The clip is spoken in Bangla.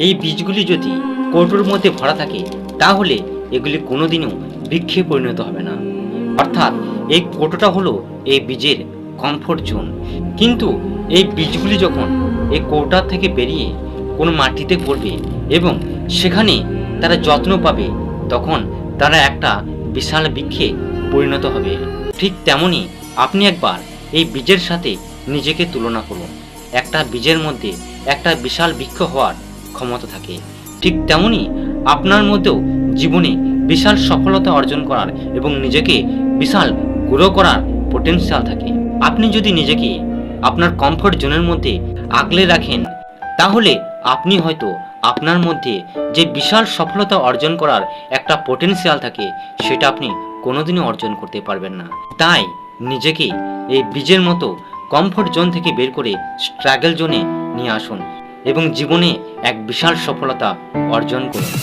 এই বীজগুলি যদি কৌটোর মধ্যে ভরা থাকে তাহলে এগুলি কোনোদিনও বৃক্ষে পরিণত হবে না। অর্থাৎ এই কৌটোটা হলো এই বীজের কমফোর্ট জোন। কিন্তু এই বীজগুলি যখন এই কৌটার থেকে বেরিয়ে কোনো মাটিতে পড়বে এবং সেখানে তারা যত্ন পাবে, তখন তারা একটা বিশাল বৃক্ষে পরিণত হবে। ঠিক তেমনই আপনি একবার এই বীজের সাথে নিজেকে তুলনা করুন। একটা বীজের মধ্যে একটা বিশাল বৃক্ষ হওয়ার ক্ষমতা থাকে। ঠিক তেমনই আপনার মধ্যেও জীবনে বিশাল সফলতা অর্জন করার এবং নিজেকে বিশাল গ্রো করার পোটেনশিয়াল থাকে। আপনি যদি নিজেকে আপনার কমফোর্ট জোনের মধ্যে আগলে রাখেন, তাহলে আপনি হয়তো আপনার মধ্যে যে বিশাল সফলতা অর্জন করার একটা পোটেনশিয়াল থাকে সেটা আপনি কোনোদিনও অর্জন করতে পারবেন না। তাই নিজেকে এই বীজের মতো কমফোর্ট জোন থেকে বের করে স্ট্রাগল জোনে নিয়ে আসুন এবং জীবনে এক বিশাল সফলতা অর্জন করুন।